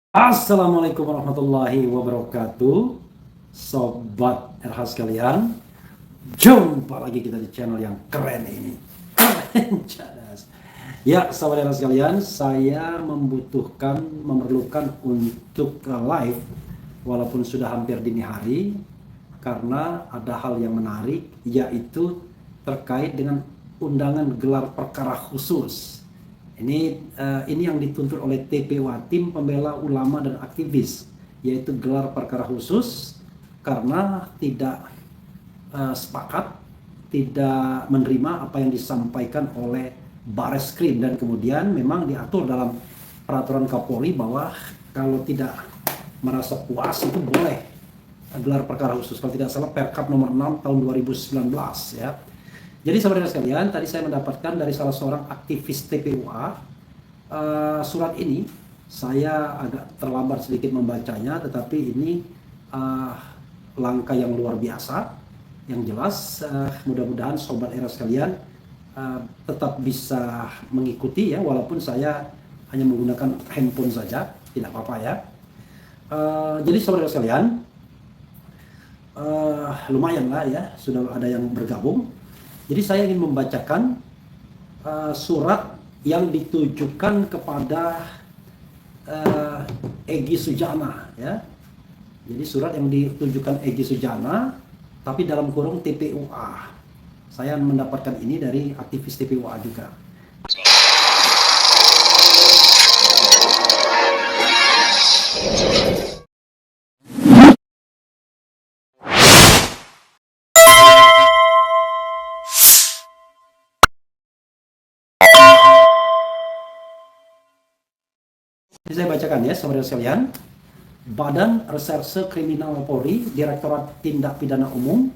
Assalamualaikum warahmatullahi wabarakatuh, Sobat RH sekalian. Jumpa lagi kita di channel yang keren ini. Keren cadas. Ya, Sobat RH sekalian, saya memerlukan untuk live walaupun sudah hampir dini hari, karena ada hal yang menarik, yaitu terkait dengan undangan gelar perkara khusus. Ini yang dituntut oleh TPUA, Tim Pembela Ulama dan Aktivis, yaitu gelar perkara khusus karena tidak sepakat, tidak menerima apa yang disampaikan oleh Bareskrim, dan kemudian memang diatur dalam peraturan Kapolri bahwa kalau tidak merasa puas itu boleh gelar perkara khusus, kalau tidak salah Perkap nomor 6 tahun 2019 ya. Jadi saudara sekalian, tadi saya mendapatkan dari salah seorang aktivis TPUA surat ini. Saya agak terlambat sedikit membacanya, tetapi ini langkah yang luar biasa. Yang jelas mudah-mudahan sobat era sekalian tetap bisa mengikuti ya, walaupun saya hanya menggunakan handphone saja, tidak apa-apa ya. Jadi saudara sekalian, lumayan lah ya, sudah ada yang bergabung. Jadi saya ingin membacakan surat yang ditujukan kepada Egy Sujana ya. Jadi surat yang ditujukan Egy Sujana, tapi dalam kurung TPUA. Saya mendapatkan ini dari aktivis TPUA juga. Jadi saya bacakan ya, saudara sekalian. Badan Reserse Kriminal Polri, Direktorat Tindak Pidana Umum,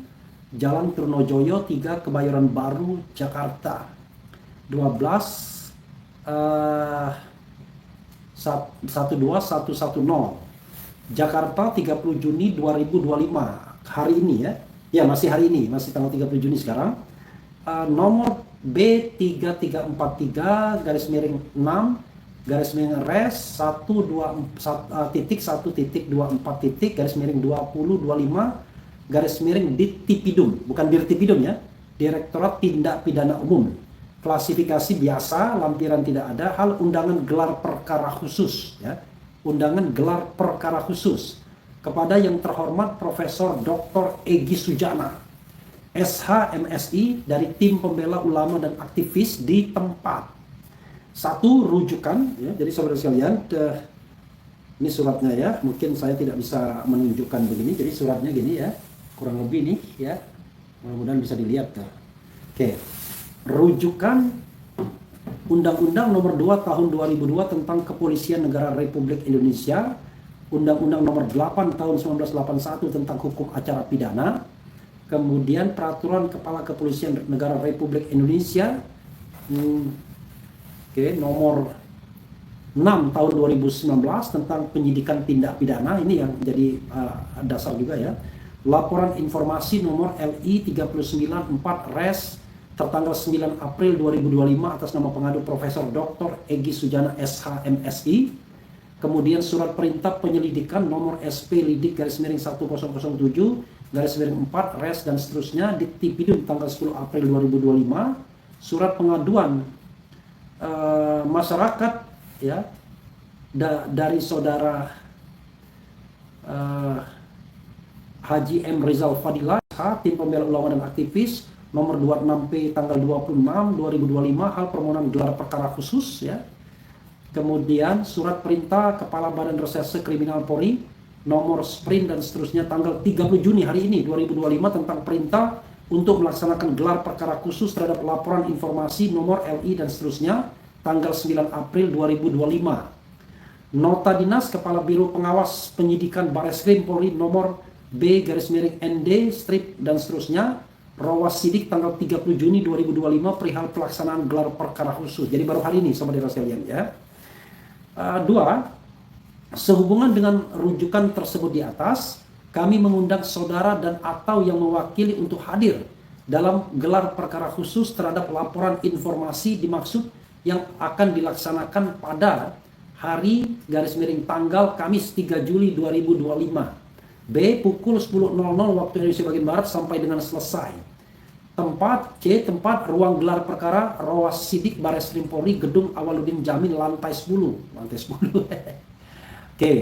Jalan Trunojoyo 3, Kebayoran Baru, Jakarta. 12110. Jakarta 30 Juni 2025. Hari ini ya. Ya, masih hari ini, masih tanggal 30 Juni sekarang. Nomor B3343 garis miring 6 garis miring res 1.1.24 garis miring 2025 garis miring Dirtipidum, bukan Dirtipidum ya, Direktorat Tindak Pidana Umum, klasifikasi biasa, lampiran tidak ada, hal undangan gelar perkara khusus ya, undangan gelar perkara khusus kepada yang terhormat Profesor Dr. Egy Sujana, SH MSI, dari Tim Pembela Ulama dan Aktivis di tempat. Satu, rujukan ya. Jadi saudara sekalian, ini suratnya ya, mungkin saya tidak bisa menunjukkan begini, jadi suratnya gini ya, kurang lebih nih ya, mudah-mudahan bisa dilihat tuh. Oke, rujukan Undang-Undang Nomor 2 Tahun 2002 tentang Kepolisian Negara Republik Indonesia, Undang-Undang Nomor 8 Tahun 1981 tentang Hukum Acara Pidana, kemudian Peraturan Kepala Kepolisian Negara Republik Indonesia nomor 6 tahun 2019 tentang penyidikan tindak pidana, ini yang jadi dasar juga ya. Laporan informasi nomor LI 394 res tertanggal 9 April 2025 atas nama pengadu Profesor Dr. Egy Sujana SH MSI. Kemudian surat perintah penyelidikan nomor SP lidik garis miring 1007 garis miring 4 res dan seterusnya di Tipidum tanggal 10 April 2025. Surat pengaduan masyarakat ya dari saudara Haji M. Rizal Fadilah, Tim Pembela Ulama dan Aktivis, nomor 26P tanggal 26 2025, hal permohonan gelar perkara khusus ya. Kemudian surat perintah Kepala Badan Reserse Kriminal Polri nomor sprint dan seterusnya tanggal 30 Juni hari ini 2025 tentang perintah untuk melaksanakan gelar perkara khusus terhadap laporan informasi nomor LI dan seterusnya tanggal 9 April 2025. Nota Dinas Kepala Biro Pengawas Penyidikan Bareskrim Polri nomor B garis miring ND strip dan seterusnya, Rawas Sidik tanggal 30 Juni 2025 perihal pelaksanaan gelar perkara khusus. Jadi baru hari ini saudara sekalian ya. Dua, sehubungan dengan rujukan tersebut di atas, kami mengundang saudara dan atau yang mewakili untuk hadir dalam gelar perkara khusus terhadap laporan informasi dimaksud yang akan dilaksanakan pada hari garis miring tanggal Kamis 3 Juli 2025. B. Pukul 10.00 waktu Indonesia bagian Barat sampai dengan selesai. Tempat C. Tempat ruang gelar perkara Rowas Sidik Bareskrim Polri Gedung Awaludin Jamil lantai 10. Lantai 10. Oke.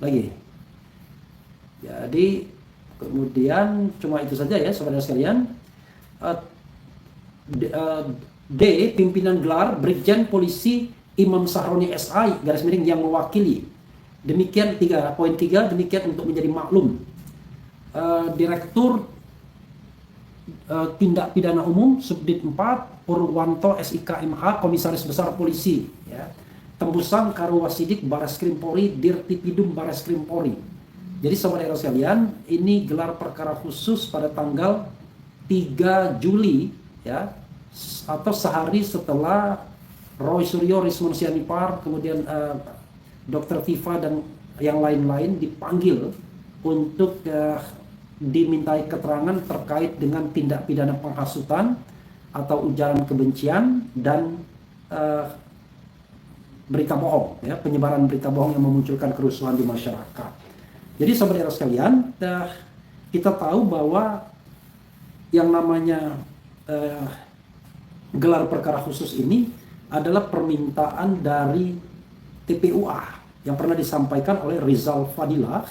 Lagi. Jadi kemudian cuma itu saja ya saudara sekalian. D. Pimpinan gelar Brigjen Polisi Imam Sahroni SI garis miring yang mewakili. Demikian poin 3 demikian untuk menjadi maklum. Direktur Tindak Pidana Umum Subdit 4 Purwanto SIK MH Komisaris Besar Polisi ya. Tembusan Karuwasidik Bareskrim Polri Dirtipidum Bareskrim Polri. Jadi saudara sekalian, ini gelar perkara khusus pada tanggal 3 Juli ya, atau sehari setelah Roy Suryo, Rismon Sianipar, kemudian Dr. Tifa dan yang lain-lain dipanggil untuk dimintai keterangan terkait dengan tindak pidana penghasutan atau ujaran kebencian dan berita bohong ya, penyebaran berita bohong yang memunculkan kerusuhan di masyarakat. Jadi saudara sekalian, kita tahu bahwa yang namanya gelar perkara khusus ini adalah permintaan dari TPUA yang pernah disampaikan oleh Rizal Fadilah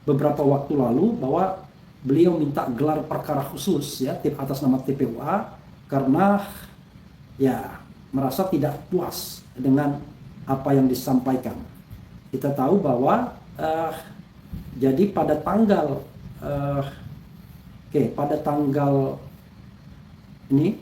beberapa waktu lalu bahwa beliau minta gelar perkara khusus ya atas nama TPUA karena ya merasa tidak puas dengan apa yang disampaikan. Kita tahu bahwa jadi pada tanggal pada tanggal ini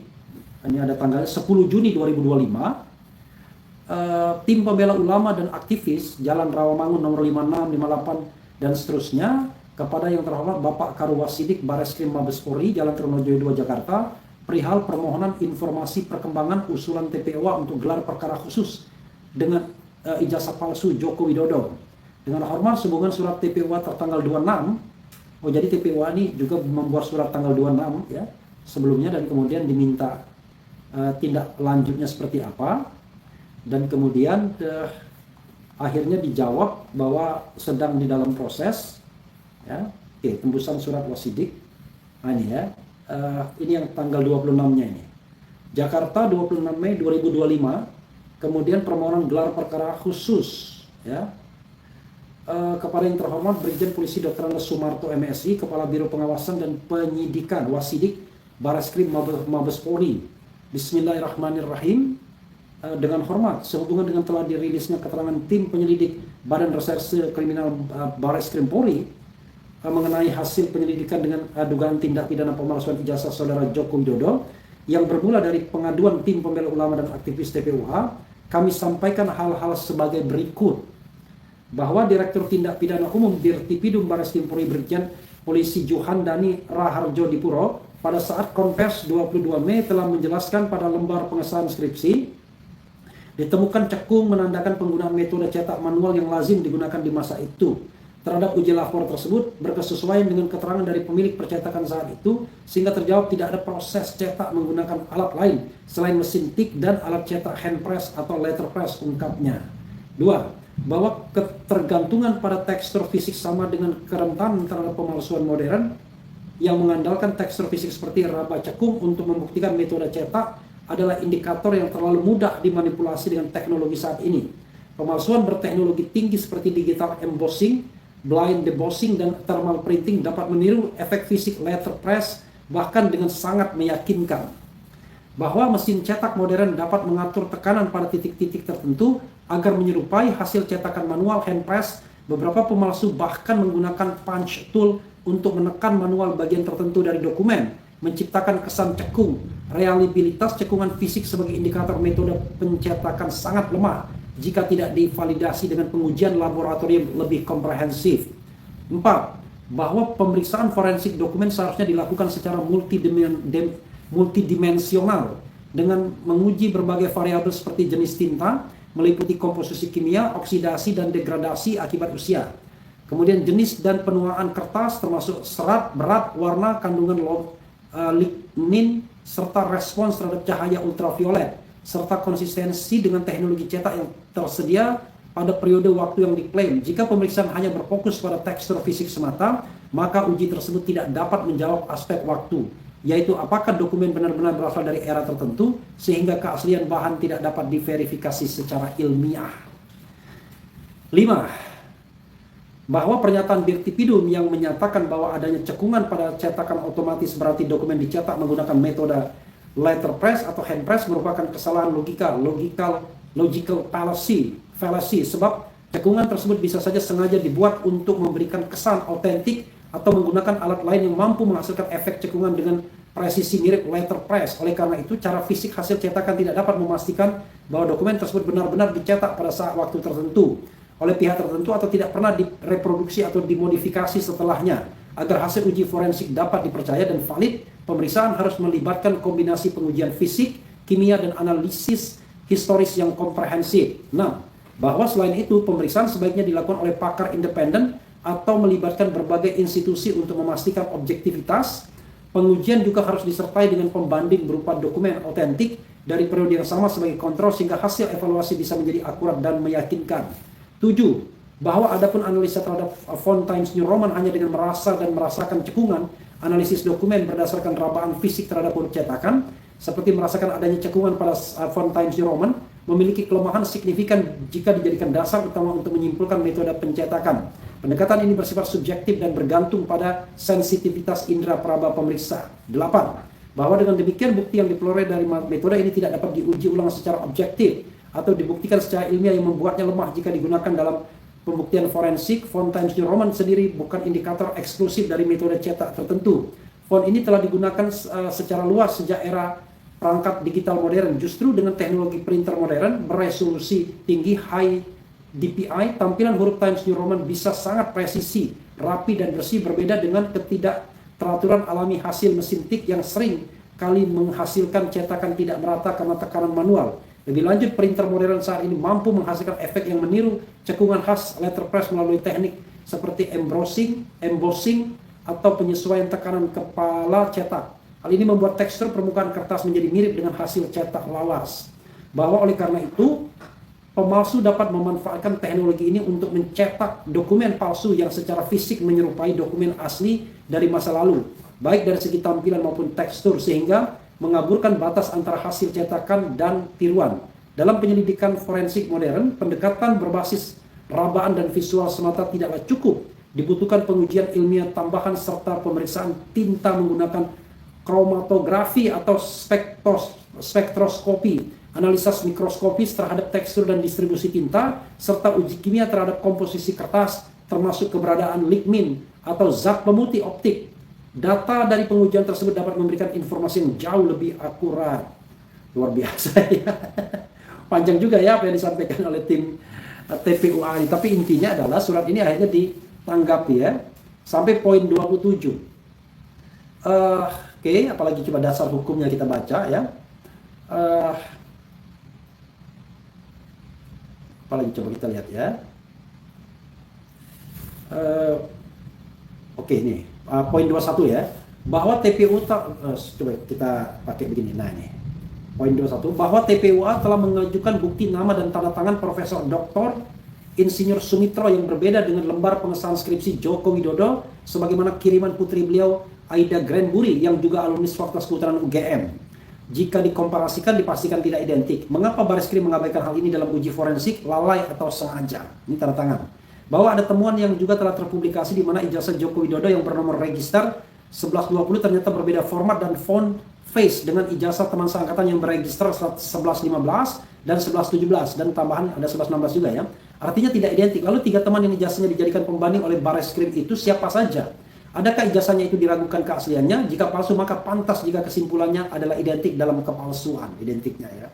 ada tanggal 10 Juni 2025 tim pembela ulama dan aktivis Jalan Rawamangun nomor 56, 58 dan seterusnya kepada yang terhormat Bapak Karuwasidik Bareskrim Mabes Polri Jalan Trunojoyo 2 Jakarta perihal permohonan informasi perkembangan usulan TPUA untuk gelar perkara khusus dengan ijazah palsu Joko Widodo. Dengan hormat sehubungan surat TPUA tertanggal 26. Jadi TPUA ini juga membuat surat tanggal 26 ya sebelumnya dan kemudian diminta tindak lanjutnya seperti apa. Dan kemudian akhirnya dijawab bahwa sedang di dalam proses ya. Tembusan surat wasidik. Nah ini ya. Ini yang tanggal 26-nya ini. Jakarta 26 Mei 2025. Kemudian permohonan gelar perkara khusus ya. Kepada yang terhormat Brigjen Polisi Dr. Andes Sumarto MSI Kepala Biro Pengawasan dan Penyidikan Wasidik Bareskrim Mabes Polri. Bismillahirrahmanirrahim. Dengan hormat sehubungan dengan telah dirilisnya keterangan tim penyelidik Badan Reserse Kriminal Bareskrim Polri mengenai hasil penyelidikan dengan dugaan tindak pidana pemalsuan ijazah saudara Joko Widodo yang bermula dari pengaduan tim pembela ulama dan aktivis TPUA, kami sampaikan hal-hal sebagai berikut. Bahwa Direktur Tindak Pidana Umum Dirtipidum Bareskrim Polri Brigjen Polisi Juhandani Raharjo Dipuro pada saat konvers 22 Mei telah menjelaskan pada lembar pengesahan skripsi ditemukan cekung menandakan penggunaan metode cetak manual yang lazim digunakan di masa itu. Terhadap uji lapor tersebut berkesesuaian dengan keterangan dari pemilik percetakan saat itu sehingga terjawab tidak ada proses cetak menggunakan alat lain selain mesin tik dan alat cetak hand press atau letterpress ungkapnya. 2. Bahwa ketergantungan pada tekstur fisik sama dengan kerentanan terhadap pemalsuan modern yang mengandalkan tekstur fisik seperti raba cekung untuk membuktikan metode cetak adalah indikator yang terlalu mudah dimanipulasi dengan teknologi saat ini. Pemalsuan berteknologi tinggi seperti digital embossing, blind debossing, dan thermal printing dapat meniru efek fisik letterpress bahkan dengan sangat meyakinkan. Bahwa mesin cetak modern dapat mengatur tekanan pada titik-titik tertentu agar menyerupai hasil cetakan manual hand press. Beberapa pemalsu bahkan menggunakan punch tool untuk menekan manual bagian tertentu dari dokumen, menciptakan kesan cekung. Reliabilitas cekungan fisik sebagai indikator metode pencetakan sangat lemah jika tidak divalidasi dengan pengujian laboratorium lebih komprehensif. 4. Bahwa pemeriksaan forensik dokumen seharusnya dilakukan secara multidimensional dengan menguji berbagai variabel seperti jenis tinta, meliputi komposisi kimia, oksidasi dan degradasi akibat usia. Kemudian jenis dan penuaan kertas termasuk serat, berat, warna, kandungan lignin serta respons terhadap cahaya ultraviolet serta konsistensi dengan teknologi cetak yang tersedia pada periode waktu yang diklaim. Jika pemeriksaan hanya berfokus pada tekstur fisik semata, maka uji tersebut tidak dapat menjawab aspek waktu, yaitu apakah dokumen benar-benar berasal dari era tertentu sehingga keaslian bahan tidak dapat diverifikasi secara ilmiah. 5. Bahwa pernyataan Birtipidum yang menyatakan bahwa adanya cekungan pada cetakan otomatis berarti dokumen dicetak menggunakan metode letterpress atau handpress merupakan kesalahan logical fallacy, sebab cekungan tersebut bisa saja sengaja dibuat untuk memberikan kesan autentik atau menggunakan alat lain yang mampu menghasilkan efek cekungan dengan presisi mirip letterpress. Oleh karena itu, cara fisik hasil cetakan tidak dapat memastikan bahwa dokumen tersebut benar-benar dicetak pada saat waktu tertentu oleh pihak tertentu atau tidak pernah direproduksi atau dimodifikasi setelahnya. Agar hasil uji forensik dapat dipercaya dan valid, pemeriksaan harus melibatkan kombinasi pengujian fisik, kimia, dan analisis historis yang komprehensif. 6. Bahwa selain itu, pemeriksaan sebaiknya dilakukan oleh pakar independen atau melibatkan berbagai institusi untuk memastikan objektivitas. Pengujian juga harus disertai dengan pembanding berupa dokumen otentik dari periode yang sama sebagai kontrol sehingga hasil evaluasi bisa menjadi akurat dan meyakinkan. 7. Bahwa adapun analisa terhadap font Times New Roman hanya dengan merasa dan merasakan cekungan, analisis dokumen berdasarkan rabaan fisik terhadap huruf cetakan, seperti merasakan adanya cekungan pada font Times New Roman, memiliki kelemahan signifikan jika dijadikan dasar utama untuk menyimpulkan metode pencetakan. Pendekatan ini bersifat subjektif dan bergantung pada sensitivitas indera peraba pemeriksa. 8. Bahwa dengan demikian bukti yang diperoleh dari metode ini tidak dapat diuji ulang secara objektif atau dibuktikan secara ilmiah yang membuatnya lemah jika digunakan dalam pembuktian forensik. Font Times New Roman sendiri bukan indikator eksklusif dari metode cetak tertentu. Font ini telah digunakan secara luas sejak era perangkat digital modern. Justru dengan teknologi printer modern beresolusi tinggi high DPI, tampilan huruf Times New Roman bisa sangat presisi, rapi dan bersih, berbeda dengan ketidakteraturan alami hasil mesin tik yang sering kali menghasilkan cetakan tidak merata karena tekanan manual. Lebih lanjut, printer modern saat ini mampu menghasilkan efek yang meniru cekungan khas letterpress melalui teknik seperti embossing atau penyesuaian tekanan kepala cetak. Hal ini membuat tekstur permukaan kertas menjadi mirip dengan hasil cetak lawas. Bahwa oleh karena itu, pemalsu dapat memanfaatkan teknologi ini untuk mencetak dokumen palsu yang secara fisik menyerupai dokumen asli dari masa lalu, baik dari segi tampilan maupun tekstur, sehingga mengaburkan batas antara hasil cetakan dan tiruan. Dalam penyelidikan forensik modern, pendekatan berbasis rabaan dan visual semata tidaklah cukup. Dibutuhkan pengujian ilmiah tambahan serta pemeriksaan tinta menggunakan kromatografi atau spektroskopi, analisis mikroskopis terhadap tekstur dan distribusi tinta, serta uji kimia terhadap komposisi kertas, termasuk keberadaan lignin atau zat pemutih optik. Data dari pengujian tersebut dapat memberikan informasi yang jauh lebih akurat. Luar biasa ya. Panjang juga ya apa yang disampaikan oleh tim TPUA ini. Tapi intinya adalah surat ini akhirnya ditanggapi ya. Sampai poin 27. Oke, apalagi coba dasar hukumnya kita baca ya. Apalagi coba kita lihat ya. Oke, nih. Poin 21 ya, bahwa TPUA coba kita pakai begini. Nah ini poin 21, bahwa TPUA telah mengajukan bukti nama dan tanda tangan Profesor Dr. Insinyur Sumitro yang berbeda dengan lembar pengesahan skripsi Joko Widodo sebagaimana kiriman putri beliau Aida Granbury yang juga alumni Fakultas Kehutanan UGM. Jika dikomparasikan dipastikan tidak identik. Mengapa Bareskrim mengabaikan hal ini dalam uji forensik, lalai atau sengaja? Ini tanda tangan. Bahwa ada temuan yang juga telah terpublikasi di mana ijazah Joko Widodo yang bernomor register 1120 ternyata berbeda format dan font face dengan ijazah teman seangkatan yang berregister 1115 dan 1117 dan tambahan ada 1116 juga ya. Artinya tidak identik. Lalu 3 teman yang ijazahnya dijadikan pembanding oleh Bareskrim itu siapa saja? Adakah ijazahnya itu diragukan keasliannya? Jika palsu maka pantas jika kesimpulannya adalah identik dalam kepalsuan, identiknya ya.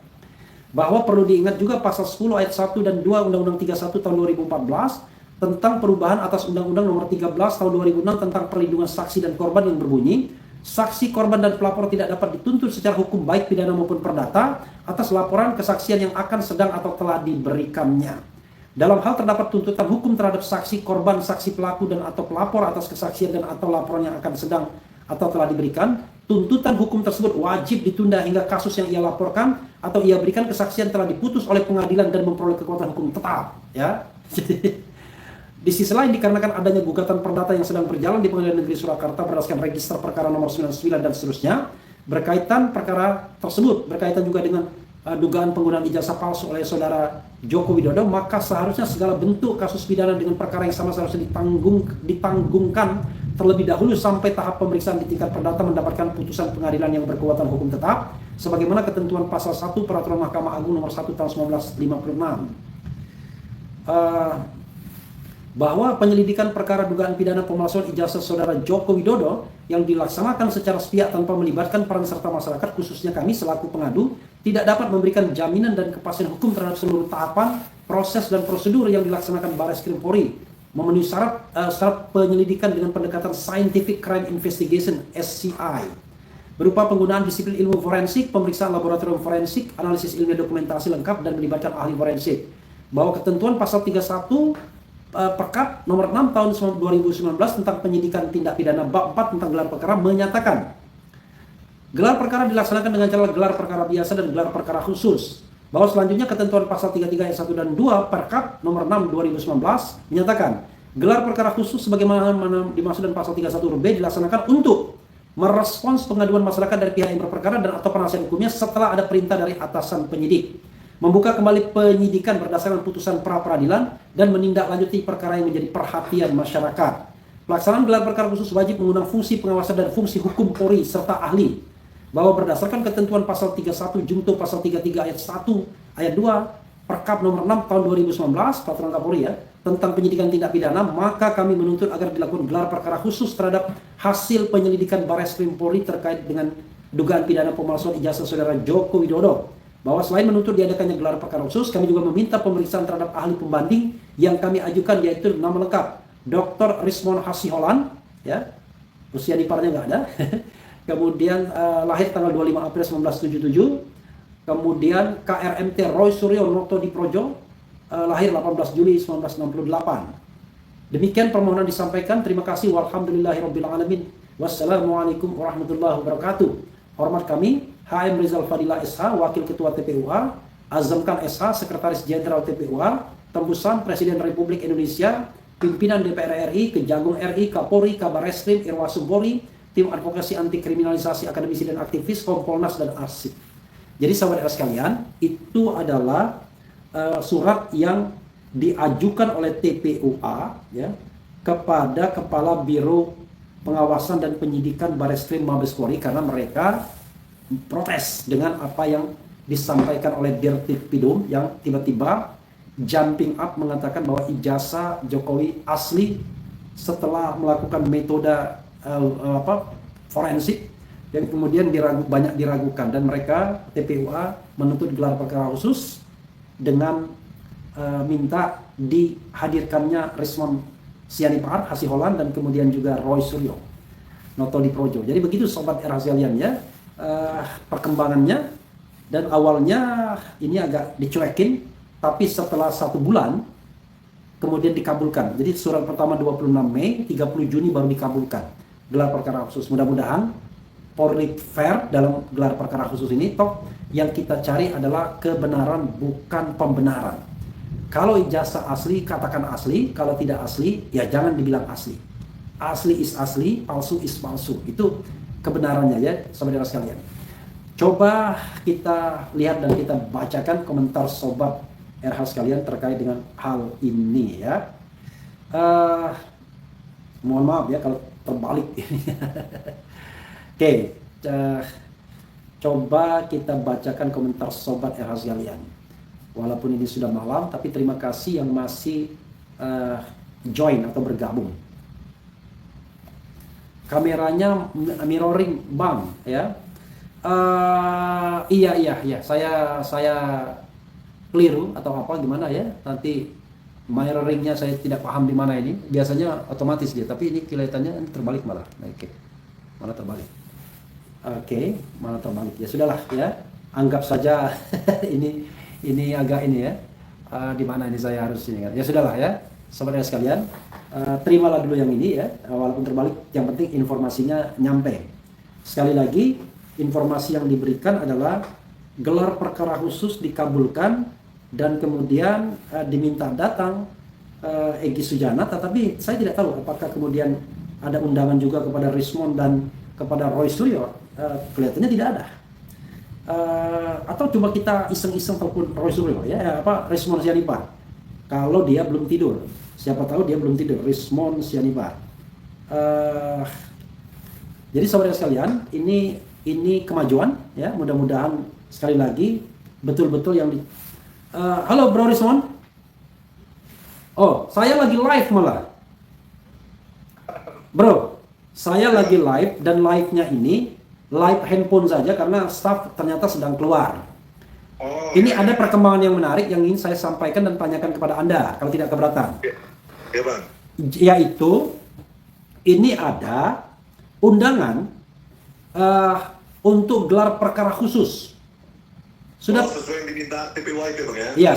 Bahwa perlu diingat juga pasal 10 ayat 1 dan 2 Undang-Undang 31 tahun 2014 tentang perubahan atas Undang-Undang Nomor 13 Tahun 2006 tentang perlindungan saksi dan korban yang berbunyi, saksi, korban, dan pelapor tidak dapat dituntut secara hukum baik pidana maupun perdata atas laporan kesaksian yang akan, sedang, atau telah diberikannya. Dalam hal terdapat tuntutan hukum terhadap saksi, korban, saksi pelaku, dan atau pelapor atas kesaksian dan atau laporan yang akan, sedang, atau telah diberikan, tuntutan hukum tersebut wajib ditunda hingga kasus yang ia laporkan atau ia berikan kesaksian telah diputus oleh pengadilan dan memperoleh kekuatan hukum tetap, ya. Di sisi lain, dikarenakan adanya gugatan perdata yang sedang berjalan di Pengadilan Negeri Surakarta berdasarkan register perkara nomor 99 dan seterusnya, berkaitan perkara tersebut, berkaitan juga dengan dugaan penggunaan ijazah palsu oleh saudara Joko Widodo, maka seharusnya segala bentuk kasus pidana dengan perkara yang sama seharusnya ditanggungkan terlebih dahulu sampai tahap pemeriksaan di tingkat perdata mendapatkan putusan pengadilan yang berkekuatan hukum tetap, sebagaimana ketentuan pasal 1 Peraturan Mahkamah Agung nomor 1 tahun 1956. Bahwa penyelidikan perkara dugaan pidana pemalsuan ijazah saudara Joko Widodo yang dilaksanakan secara sepihak tanpa melibatkan peran serta masyarakat, khususnya kami selaku pengadu, tidak dapat memberikan jaminan dan kepastian hukum terhadap seluruh tahapan, proses dan prosedur yang dilaksanakan Barreskrim Polri, memenuhi syarat penyelidikan dengan pendekatan Scientific Crime Investigation (SCI), berupa penggunaan disiplin ilmu forensik, pemeriksaan laboratorium forensik, analisis ilmiah dokumentasi lengkap dan melibatkan ahli forensik. Bahwa ketentuan pasal 31 Perkap nomor 6 tahun 2019 tentang penyidikan tindak pidana bab 4 tentang gelar perkara menyatakan gelar perkara dilaksanakan dengan cara gelar perkara biasa dan gelar perkara khusus. Bahwa selanjutnya ketentuan pasal 33 ayat 1 dan 2 Perkap nomor 6 2019 menyatakan gelar perkara khusus sebagaimana dimaksud dalam pasal 31 huruf B dilaksanakan untuk merespons pengaduan masyarakat dari pihak yang berperkara dan atau penasihat hukumnya setelah ada perintah dari atasan penyidik, membuka kembali penyidikan berdasarkan putusan pra-peradilan, dan menindaklanjuti perkara yang menjadi perhatian masyarakat. Pelaksanaan gelar perkara khusus wajib mengundang fungsi pengawasan dan fungsi hukum Polri serta ahli. Bahwa berdasarkan ketentuan pasal 31 junto pasal 33 ayat 1 ayat 2 Perkap nomor 6 tahun 2019 Peraturan Kapolri ya, tentang penyidikan tindak pidana, maka kami menuntut agar dilakukan gelar perkara khusus terhadap hasil penyelidikan Barreskrim Polri terkait dengan dugaan pidana pemalsuan ijazah saudara Joko Widodo. Bahwa selain menuntut diadakannya gelar perkara khusus, kami juga meminta pemeriksaan terhadap ahli pembanding yang kami ajukan, yaitu nama lengkap Dr. Rismon Hasiholan, ya, usia diparnya nggak ada. Kemudian lahir tanggal 25 April 1977. Kemudian KRMT Roy Suryo Noto Diprojo, lahir 18 Juli 1968. Demikian permohonan disampaikan. Terima kasih. Walhamdulillahirabbil alamin. Wassalamualaikum warahmatullahi wabarakatuh. Hormat kami HM Rizal Fadilah SH, Wakil Ketua TPUA, Azamkan SH, Sekretaris Jenderal TPUA, Tembusan Presiden Republik Indonesia, Pimpinan DPR RI, Kejagung RI, Kapolri, Kabar Reskrim, Irwasum Polri, Tim Advokasi Anti Kriminalisasi Akademisi dan Aktivis, Kompolnas dan Arsip. Jadi sahabat sekalian, itu adalah surat yang diajukan oleh TPUA ya, kepada Kepala Biro Pengawasan dan Penyidikan Barreskrim Mabes Polri karena mereka protes dengan apa yang disampaikan oleh Dirtipidum yang tiba-tiba jumping up mengatakan bahwa ijazah Jokowi asli setelah melakukan metode forensik yang kemudian banyak diragukan, dan mereka TPUA menuntut gelar perkara khusus dengan minta dihadirkannya Rismon Sianipar Hasiholan dan kemudian juga Roy Suryo Noto Diprojo. Jadi begitu sobat Erhasialian ya. Perkembangannya, dan awalnya ini agak dicuekin, tapi setelah 1 bulan kemudian dikabulkan. Jadi surat pertama 26 Mei, 30 Juni baru dikabulkan gelar perkara khusus. Mudah-mudahan Polri fair dalam gelar perkara khusus ini. Toh yang kita cari adalah kebenaran bukan pembenaran. Kalau ijazah asli katakan asli, kalau tidak asli ya jangan dibilang asli. Asli is asli, palsu is palsu. Itu kebenarannya ya saudara sekalian. Coba kita lihat dan kita bacakan komentar sobat RH sekalian terkait dengan hal ini ya. Mohon maaf ya kalau terbalik. Oke, coba kita bacakan komentar sobat RH sekalian. Walaupun ini sudah malam, tapi terima kasih yang masih join atau bergabung. Kameranya mirroring bang ya. Iya saya keliru atau apa gimana ya, nanti mirroringnya saya tidak paham di mana ini. Biasanya otomatis dia, tapi ini kelihatannya terbalik malah. Oke. Malah terbalik. Oke, malah terbalik. Ya sudahlah ya, anggap saja ini agak ini ya. Di mana ini saya harus ini kan. Ya sudahlah ya saudara sekalian. Terimalah dulu yang ini ya, walaupun terbalik, yang penting informasinya nyampe. sekali lagi informasi yang diberikan adalah gelar perkara khusus dikabulkan dan kemudian diminta datang Egy Sujana, tetapi saya tidak tahu apakah kemudian ada undangan juga kepada Rismond dan kepada Roy Suryo. Kelihatannya tidak ada. Atau cuma kita iseng-iseng telepon Roy Suryo ya, Rismond Sianipar. Kalau dia belum tidur, siapa tahu dia belum tidur, Rismond Sianipar. Jadi saudara sekalian, ini kemajuan ya, mudah-mudahan sekali lagi betul-betul yang halo Bro Rismond. Oh, saya lagi live malah. Bro, saya lagi live dan live-nya ini live handphone saja karena staff ternyata sedang keluar. Ini ada perkembangan yang menarik yang ingin saya sampaikan dan tanyakan kepada Anda kalau tidak keberatan. Ya, Bang. Yaitu ini ada undangan untuk gelar perkara khusus. Sudah sesuai yang diminta TPWA itu, Bang ya? Iya,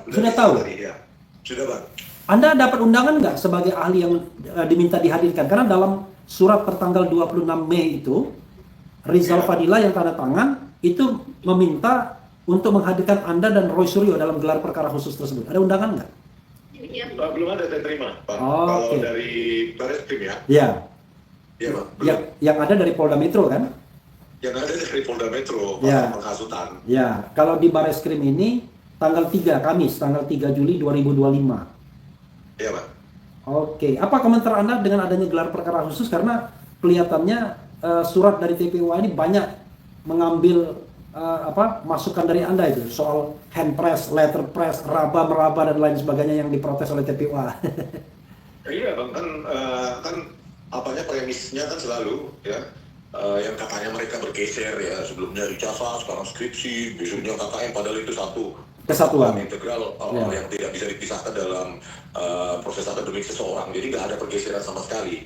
sudah tahu. Ya. Sudah, Bang. Anda dapat undangan nggak sebagai ahli yang diminta dihadirkan? Karena dalam surat tertanggal 26 Mei itu, Rizal Fadila yang tanda tangan itu meminta untuk menghadirkan Anda dan Roy Suryo dalam gelar perkara khusus tersebut. Ada undangan nggak? Belum ada, saya terima, Pak. Oh, kalau dari Barreskrim ya? Iya. Iya, Bang. Yang ada dari Polda Metro kan? Yang ada dari Polda Metro, Ya. penghasutan. Ya, kalau di Barreskrim ini tanggal 3 Kamis, tanggal 3 Juli 2025. Iya, Pak. Oke, apa komentar Anda dengan adanya gelar perkara khusus? Karena kelihatannya surat dari TPWA ini banyak mengambil masukan dari Anda itu soal hand press, letter press, meraba dan lain sebagainya yang diprotes oleh TPWA. Iya, Bang, kan premisnya kan selalu ya yang katanya mereka bergeser ya, sebelumnya ijazah, sekarang skripsi, besoknya KKM, padahal itu satu Kesatuan integral yang tidak bisa dipisahkan dalam proses akademik seseorang. Jadi nggak ada pergeseran sama sekali.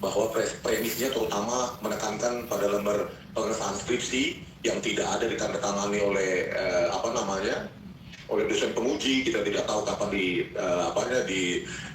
Bahwa premisnya terutama menekankan pada lembar pengesahan skripsi yang tidak ada ditandatangani oleh oleh dosen penguji. Kita tidak tahu kapan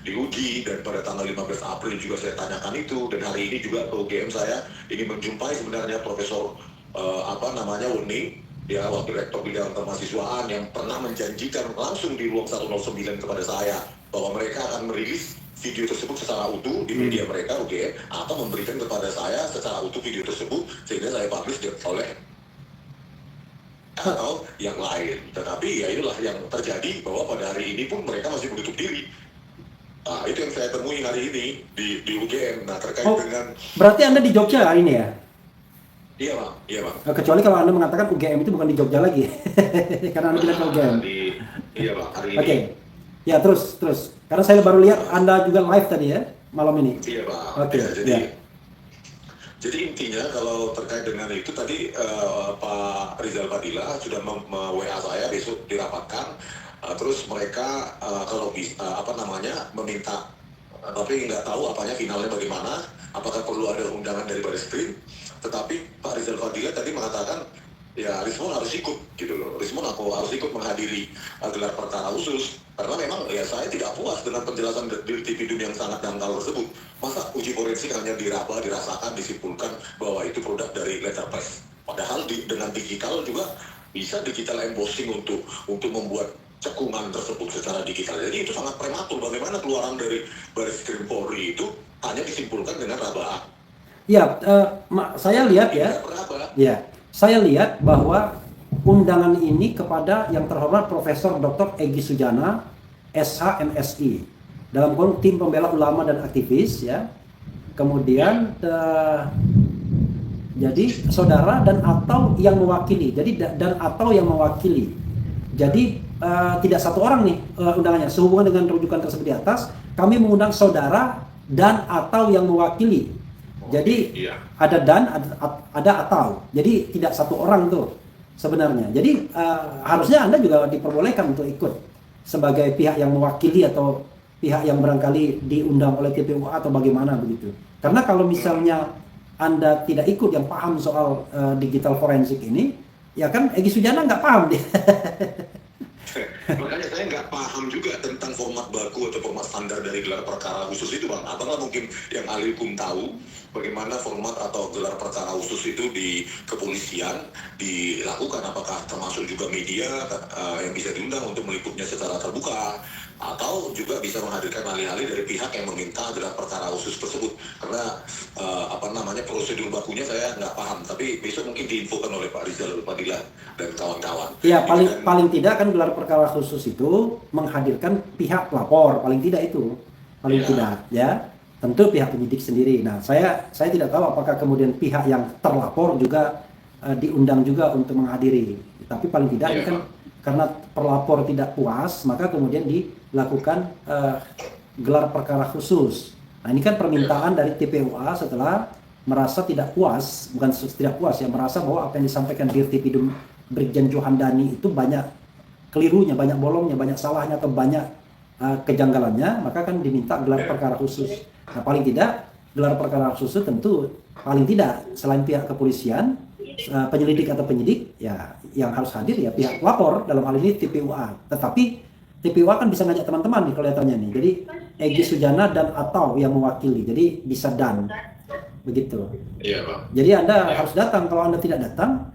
diuji, dan pada tanggal 15 April juga saya tanyakan itu, dan hari ini juga ke UGM saya ini menjumpai sebenarnya Profesor Wening, dia Wakil Rektor Bidang Kemahasiswaan, yang pernah menjanjikan langsung di ruang 109 kepada saya bahwa mereka akan merilis video tersebut secara utuh di media mereka UGM, atau memberikan kepada saya secara utuh video tersebut sehingga saya publish oleh atau yang lain. Tetapi ya inilah yang terjadi, bahwa pada hari ini pun mereka masih menutup diri. Nah, itu yang saya temui hari ini di UGM. Nah, terkait dengan... Berarti Anda di Jogja hari ini ya? Iya, Bang. Iya, Bang. Kecuali kalau Anda mengatakan UGM itu bukan di Jogja lagi. Karena Anda bilang ke UGM. Iya, Bang. Hari ini. Oke. Ya, terus. Karena saya baru lihat Anda juga live tadi ya, malam ini. Iya, Bang. Oke. Ya, jadi intinya kalau terkait dengan itu tadi Pak Rizal Fadila sudah WA saya besok dirapatkan, terus mereka kalau bisa meminta, tapi nggak tahu apanya finalnya bagaimana, apakah perlu ada undangan dari Barreskrim. Tetapi Pak Rizal Fadila tadi mengatakan ya Rismond harus ikut gitu loh, Rismond harus ikut menghadiri gelar perkara khusus, karena memang ya saya tidak puas dengan penjelasan dari TV Dunia yang sangat dangkal tersebut. Masa uji forensik hanya dirasakan, disimpulkan bahwa itu produk dari letter press, padahal dengan digital juga bisa digital embossing untuk membuat cekungan tersebut secara digital. Jadi itu sangat prematur. Bagaimana keluaran dari Barreskrim Polri itu hanya disimpulkan dengan raba. Ya, saya lihat saya lihat bahwa undangan ini kepada yang terhormat Profesor Dr. Egy Sujana, SH, MSI, dalam kurung tim pembela ulama dan aktivis ya. Kemudian jadi saudara dan atau yang mewakili. Jadi dan atau yang mewakili. Jadi tidak satu orang nih undangannya. Sehubungan dengan rujukan tersebut di atas, kami mengundang saudara dan atau yang mewakili. Jadi ada dan ada atau. Jadi tidak satu orang tuh sebenarnya. Jadi harusnya Anda juga diperbolehkan untuk ikut sebagai pihak yang mewakili atau pihak yang barangkali diundang oleh TPWA atau bagaimana begitu. Karena kalau misalnya Anda tidak ikut yang paham soal digital forensik ini, ya kan Egy Sujana nggak paham dia. Makanya saya nggak paham juga tentang format baku atau format standar dari gelar perkara khusus itu, Bang. Abang lah mungkin yang ahli hukum tahu bagaimana format atau gelar perkara khusus itu di kepolisian dilakukan. Apakah termasuk juga media yang bisa diundang untuk meliputnya secara terbuka, atau juga bisa menghadirkan ahli-ahli dari pihak yang meminta gelar perkara khusus tersebut. Karena prosedur bakunya saya nggak paham, tapi besok mungkin diinfokan oleh Pak Rizal Padilla dan kawan-kawan. Ya, Itu kan, paling tidak kan gelar perkara khusus itu menghadirkan pihak pelapor, paling tidak itu. Paling Iya. tidak, ya. Tentu pihak penyidik sendiri. Nah, saya tidak tahu apakah kemudian pihak yang terlapor juga diundang juga untuk menghadiri. Tapi paling tidak ini Iya, kan Pak. karena terlapor tidak puas, maka kemudian dilakukan gelar perkara khusus. Nah, ini kan permintaan dari TPUA setelah merasa tidak puas, bukan tidak puas ya, merasa bahwa apa yang disampaikan Dirtipidum Brigjen Johandani itu banyak kelirunya, banyak bolongnya, banyak salahnya atau banyak kejanggalannya, maka kan diminta gelar perkara khusus. Nah, paling tidak gelar perkara khusus tentu paling tidak selain pihak kepolisian, penyelidik atau penyidik, ya yang harus hadir ya pihak pelapor, dalam hal ini TPUA. Tetapi TPUA kan bisa ngajak teman-teman nih kelihatannya nih. Jadi Egy Sujana dan atau yang mewakili, jadi bisa dan begitu. Iya, Pak. Jadi Anda harus datang. Kalau Anda tidak datang,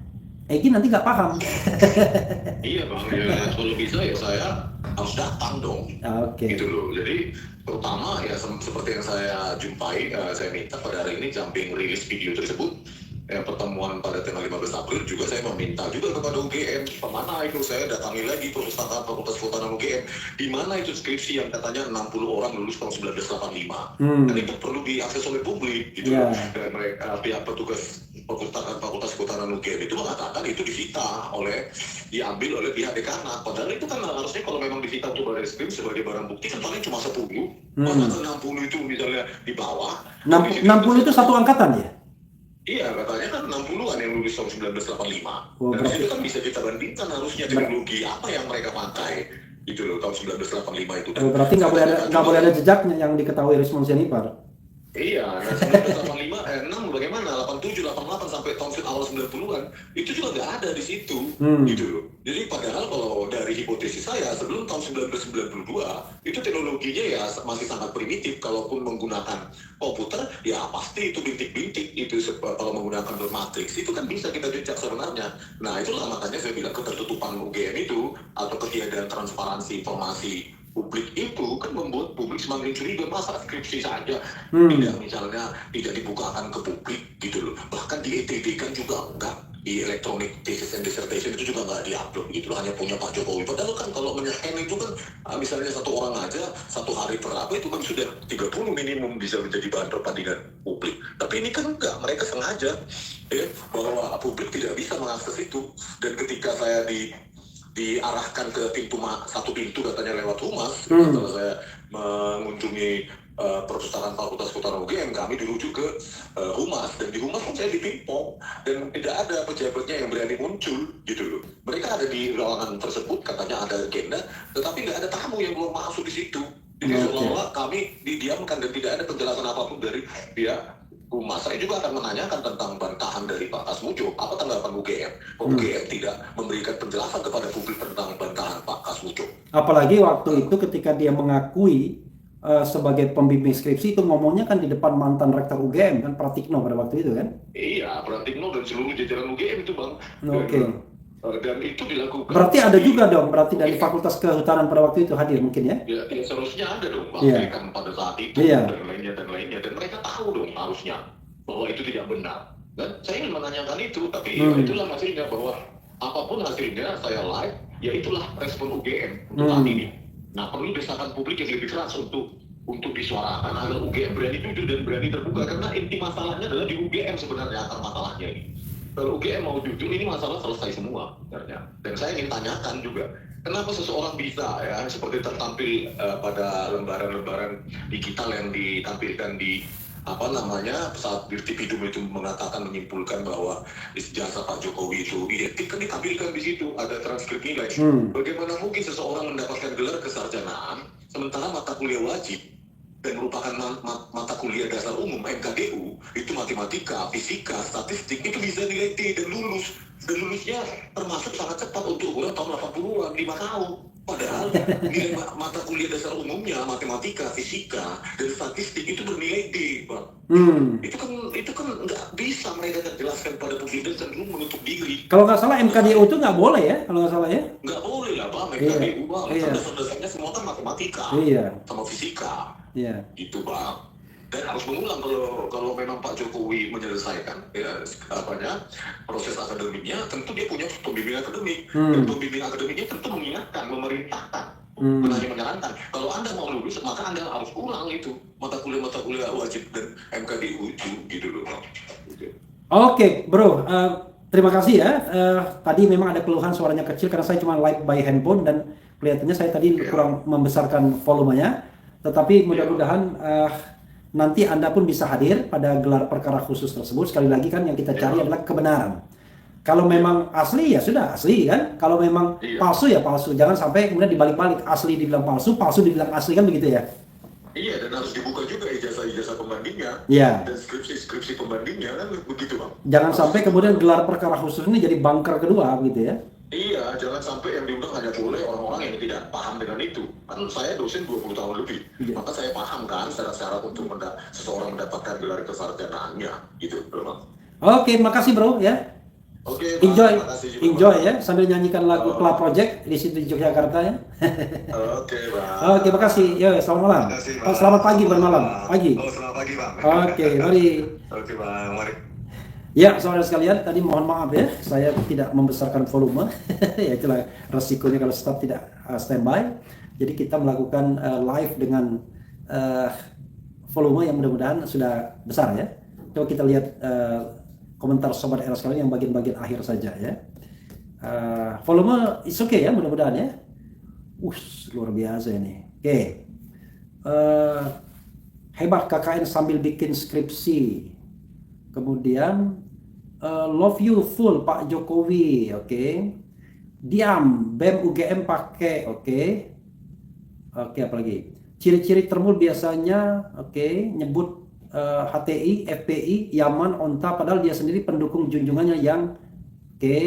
Egy nanti nggak paham. Iya, Bang. Ya, kalau bisa ya saya harus datang dong. Oke. Gitu loh. Jadi terutama ya seperti yang saya jumpai, saya minta pada hari ini jumping rilis video tersebut. Pertemuan pada tanggal 15 April juga saya meminta juga kepada UGM, kemana itu saya datangi lagi perpustakaan Fakultas Kehutanan UGM, di mana itu skripsi yang katanya 60 orang lulus tahun 1985. Dan itu perlu diakses oleh publik gitu. Yeah. Dan mereka pihak petugas perpustakaan Fakultas Kehutanan UGM itu mengatakan itu disita diambil oleh pihak dekanat. Padahal itu kan harusnya kalau memang disita untuk baris krim sebagai barang bukti kan paling cuma 10. Masa 60 itu misalnya di bawah. 60 itu satu angkatan ya? Iya, katanya kan 60-an yang lulus tahun 1985. Oh, Dan berarti- itu kan bisa kita bandingkan harusnya teknologi apa yang mereka pakai gitu loh tahun 1985 itu. Oh, berarti nggak boleh ada jejaknya yang diketahui Rismon Sianipar. Iya, nah 1985, 6 bagaimana? 87, 88 sampai tahun awal 90-an itu juga nggak ada di situ, gitu loh. Jadi padahal kalau dari hipotesis saya sebelum tahun 1992 itu teknologinya ya masih sangat primitif. Kalaupun menggunakan komputer, ya pasti itu bintik-bintik itu kalau menggunakan matriks itu kan bisa kita jejak sebenarnya. Nah itulah makanya saya bilang ketertutupan UGM itu atau ketiadaan transparansi informasi publik itu kan membuat publik semakin curiga, masa skripsi saja tidak dibukakan ke publik gitu loh. Bahkan di ETD kan juga enggak, di electronic thesis and dissertation itu juga nggak diupload gitu loh, hanya punya Pak Jokowi. Padahal kan kalau menyehen itu kan misalnya satu orang aja satu hari berapa itu kan sudah 30 minimum bisa menjadi bahan perbandingan publik. Tapi ini kan enggak, mereka sengaja bahwa publik tidak bisa mengakses itu. Dan ketika saya diarahkan ke satu pintu katanya lewat humas, setelah saya mengunjungi perpustakaan Fakultas Kehutanan UGM, kami dirujuk ke humas, dan di humas pun saya dipimpong dan tidak ada pejabatnya yang berani muncul gitu loh. Mereka ada di ruangan tersebut, katanya ada agenda, tetapi nggak ada tamu yang belum masuk di situ. Jadi seolah-olah kami didiamkan dan tidak ada penjelasan apapun dari pihak humas. Saya juga akan menanyakan tentang bantahan dari Pak Kasmujo. Apa tanggapan UGM? UGM tidak memberikan penjelasan kepada publik tentang bantahan Pak Kasmujo. Apalagi waktu itu ketika dia mengakui sebagai pembimbing skripsi itu ngomongnya kan di depan mantan rektor UGM kan, Pratikno pada waktu itu kan? Iya, Pratikno dan seluruh jajaran UGM itu, Bang. Oke. Dan itu dilakukan. Berarti ada juga dong, berarti dari Fakultas Kehutanan pada waktu itu hadir mungkin ya? Ya seharusnya ada dong, Bang. Kan pada saat itu dan lainnya. Dan mereka tahu dong harusnya bahwa itu tidak benar. Dan saya ingin menanyakan itu, tapi itulah hasilnya, bahwa apapun hasilnya saya like, ya itulah respon UGM untuk saat ini. Nah, perlu desakan publik yang lebih keras untuk disuarakan agar UGM berani jujur dan berani terbuka, karena inti masalahnya adalah di UGM sebenarnya akar masalahnya ini. Kalau UGM mau jujur, ini masalah selesai semua sebenarnya. Dan saya ingin tanyakan juga, kenapa seseorang bisa ya seperti tertampil pada lembaran-lembaran digital yang ditampilkan di saat Dirtipidum itu mengatakan, menyimpulkan bahwa jasa Pak Jokowi itu identik, kan ditampilkan di situ ada transkrip nilai. Bagaimana mungkin seseorang mendapatkan gelar kesarjanaan sementara mata kuliah wajib dan merupakan mata kuliah dasar umum MKDU itu matematika, fisika, statistik itu bisa nilai T dan lulus, dan lulusnya termasuk sangat cepat untuk ukuran tahun 80-an, 5 tahun. Padahal nilai mata kuliah dasar umumnya, matematika, fisika, dan statistik itu bernilai D, Bang. Itu kan nggak bisa mereka jelaskan pada publik dan cenderung menutup diri. Kalau nggak salah MKDU itu nggak boleh ya, kalau nggak salah ya? Nggak boleh lah, Bang. Iya. MKDU, Bang. Iya. Dasar-dasarnya semua kan matematika, Iya. sama fisika. Iya. Itu, Bang. Dan harus mengulang kalau memang Pak Jokowi menyelesaikan ya proses akademiknya, tentu dia punya pembimbing akademik. Dan pembimbing akademiknya tentu mengingatkan, memerintahkan, bukan hanya menyarankan. Kalau Anda mau lulus, maka Anda harus ulang itu mata kuliah wajib dan MKDU itu gitu loh. Gitu. Oke, bro. Terima kasih ya. Tadi memang ada keluhan suaranya kecil karena saya cuma live by handphone dan kelihatannya saya tadi kurang membesarkan volumenya. Tetapi mudah-mudahan nanti Anda pun bisa hadir pada gelar perkara khusus tersebut. Sekali lagi kan yang kita cari adalah kebenaran. Kalau memang asli ya sudah asli kan. Kalau memang palsu ya palsu. Jangan sampai kemudian dibalik-balik, asli dibilang palsu, palsu dibilang asli, kan begitu ya. Iya, dan harus dibuka juga ijazah-ijazah pembandingnya. Iya. Dan skripsi pembandingnya kan begitu, Bang. Jangan sampai kemudian gelar perkara khusus ini jadi bunker kedua begitu ya. Iya, jangan sampai yang diundang hanya boleh orang-orang yang tidak paham dengan itu. Kan saya dosen 20 tahun lebih, maka saya paham kan syarat-syarat untuk seseorang mendapatkan gelar kesarjanaannya, gitu, Bang. Oke, makasih bro ya. Oke, enjoy ya, sambil nyanyikan lagu Club Project di situ di Yogyakarta ya. Oke, Bang. Oke, makasih. Yo, selamat malam. Selamat pagi, bermalam. Pagi. Oh, selamat pagi, Bang. Oke, mari. Oke, Bang. Mari. Ya, saudara sekalian, tadi mohon maaf ya, saya tidak membesarkan volume. Ya, itulah resikonya kalau staff tidak standby. Jadi kita melakukan live dengan volume yang mudah-mudahan sudah besar ya. Coba kita lihat komentar sobat era sekalian yang bagian-bagian akhir saja ya. Volume is okay ya, mudah-mudahan ya. Luar biasa ini. Oke. Hebat KKN sambil bikin skripsi. Kemudian love you full Pak Jokowi, oke. Diam, BEM UGM pakai, oke. Oke, apa lagi? Ciri-ciri termul biasanya, oke, nyebut HTI, FPI, Yaman, Onta, padahal dia sendiri pendukung junjungannya yang, oke,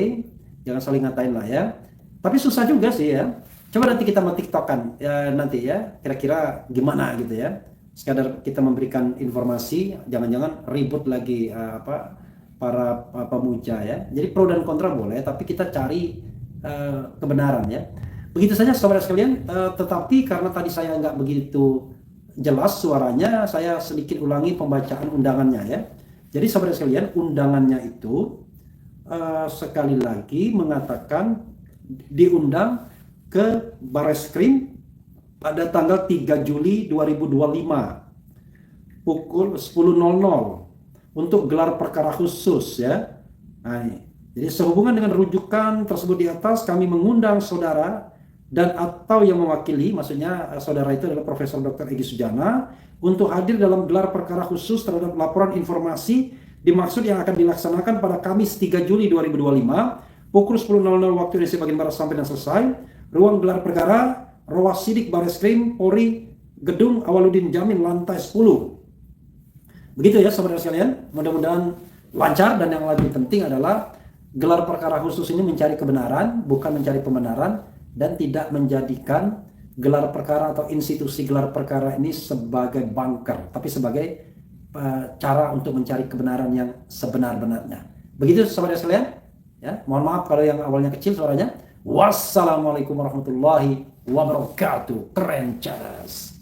jangan saling ngatain lah ya. Tapi susah juga sih ya. Coba nanti kita mau tiktokan ya, nanti ya, kira-kira gimana gitu ya. Sekadar kita memberikan informasi, jangan-jangan ribut lagi para pemuja ya. Jadi pro dan kontra boleh, tapi kita cari kebenaran ya. Begitu saja saudara sekalian. Tetapi karena tadi saya nggak begitu jelas suaranya, saya sedikit ulangi pembacaan undangannya ya. Jadi saudara sekalian, undangannya itu sekali lagi mengatakan diundang ke Bareskrim pada tanggal 3 Juli 2025 pukul 10.00 untuk gelar perkara khusus ya. Nah, jadi sehubungan dengan rujukan tersebut di atas, kami mengundang saudara dan atau yang mewakili, maksudnya saudara itu adalah Profesor Dr. Egy Sujana, untuk hadir dalam gelar perkara khusus terhadap laporan informasi dimaksud yang akan dilaksanakan pada Kamis 3 Juli 2025 pukul 10.00 waktu Indonesia bagian Barat sampai dan selesai. Ruang gelar perkara Ruas Sidik Bareskrim Polri, Gedung Awaludin Jamin, lantai 10. Begitu ya saudara sekalian, mudah-mudahan lancar. Dan yang lebih penting adalah gelar perkara khusus ini mencari kebenaran, bukan mencari pembenaran, dan tidak menjadikan gelar perkara atau institusi gelar perkara ini sebagai bunker, tapi sebagai cara untuk mencari kebenaran yang sebenar-benarnya. Begitu saudara sekalian ya. Mohon maaf kalau yang awalnya kecil suaranya. Wassalamualaikum warahmatullahi wabarakatuh. Keren cadas.